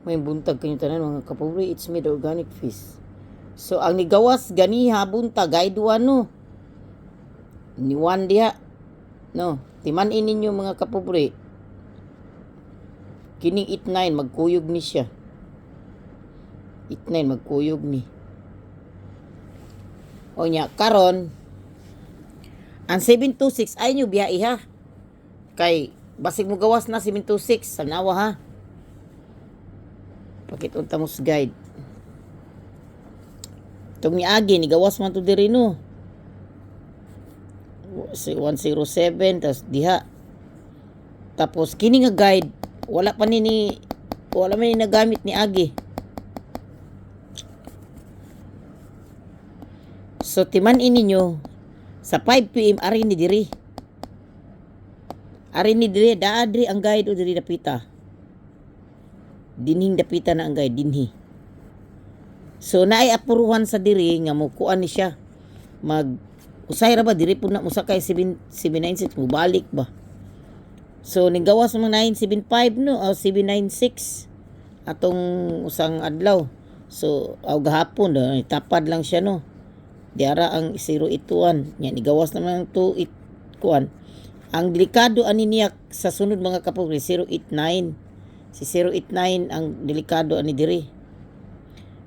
May buntag kanyo tanan mga kapobre, it's made organic fish. So ang nigawas ganiha buntag guide no. Ni one diha. No, timan-in ninyo mga kapobre. Kining 89 magkuyog ni siya. 89 magkuyog ni. O nya karon ang 726 ay nyo biya iha. Kay basig mo gawas na 726 sa nawa ha. Pakitunta mo sa guide. Itong ni Agi, ni gawas man to diri no. 107, tapos diha. Tapos, kini nga guide, wala man ni nagamit ni Agi. So, timan-in ninyo, sa 5 PM, ari ni diri. Ari ni diri, daadri ang guide o diri dapita. Dinhing dapita na ang guide, dinhi. So, naay apuruhan sa diri, nga mukuan ni siya. Usay ra ba, diri po na musakay 796, mubalik ba? So, nigawas mo 975 no, o 796. Atong usang adlaw. So, gahapon, tapad lang siya no. Diara ang 081. Yan, nigawas naman ang 28 kuan. Ang delikado ani niya sa sunod mga kapobre, 089. Si 089 ang delikado ani diri.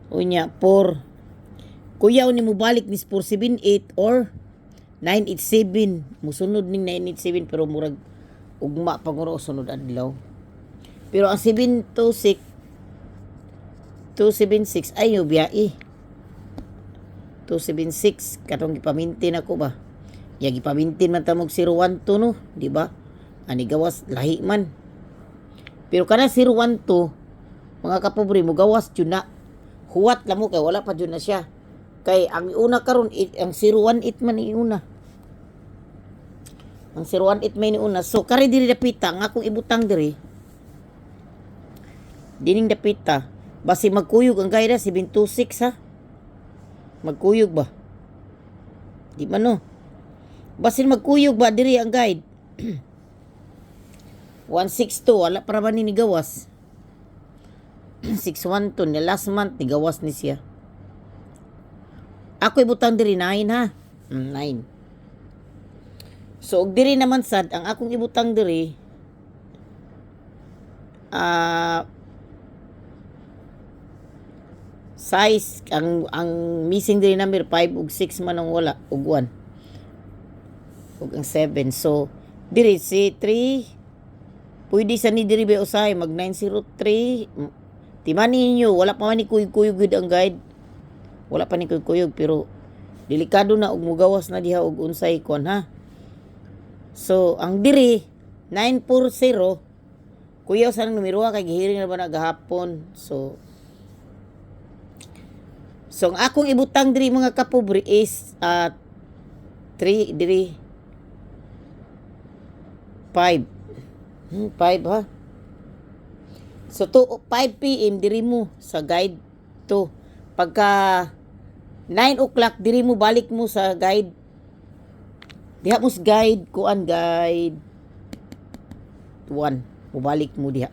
Unya, 4. Kuyaw ni mo balik ni 478 or 987. Musunod ning 987 pero murag ugma panguro sunod adlaw. Pero ang 726 276 ay biyai. 276 katong gipamintin ako ba. Ya gipamintin man tamog 012 no, di ba? Ani gawas lahi man. Pero kana 012 mga kapobre mo gawas jud na. Huwat lang mo kay wala pa jud na siya. Kay ang una karon ang 018 man ni una. Ang 018 man ni una. So kare diri dapita nga akong ibutang diri. Dining dapita basi magkuyog ang gayda 726 ha. Magkuyog ba? Di man no. Basin magkuyog ba diri ang guide? 162 wala para ba ni gawas? 612 ni last month ni gawas ni siya. Ako ibutang diri 9 ha. 9. So og diri naman sad ang akong ibutang diri size ang missing diri number 5 ug 6 man ang wala ug 1 ug ang 7. So diri si 3 pwede sa ni diri ba usahay mag 903. Timani ninyo wala pa man ni kuyog-kuyog gud ang guide. Wala pa ni kuyog pero delikado na og mugawas na diha og unsay kon ha. So ang diri 940 kuyaw sa numero kay gihiring na ba na gahapon. So ang akong ibutang diri mga kapobre is 3 diri 5 ha. So 5 PM diri mo sa guide 2. Pagka 9 o'clock diri mo balik mo sa guide. Diha mo sa guide kuan guide 1. Mubalik mo diha.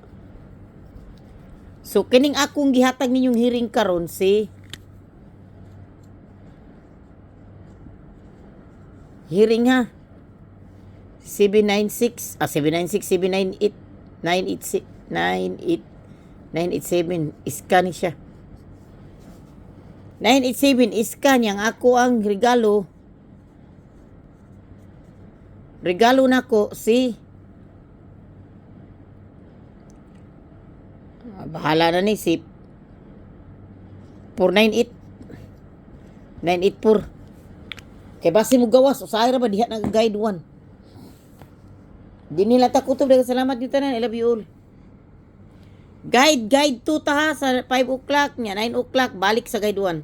So kining akong gihatag ninyong hearing karon si hearing ha 796 798 986 987 iskan siya 987 iskan yang ako ang regalo nako si bahala na ni si 498 984 kay basi mo gawas usahay ra ba diha na guide 1. Di nila takutob daghang salamat yung tanan. I love you all. Guide 2 ta ha sa 5 o'clock niya 9 o'clock balik sa guide 1.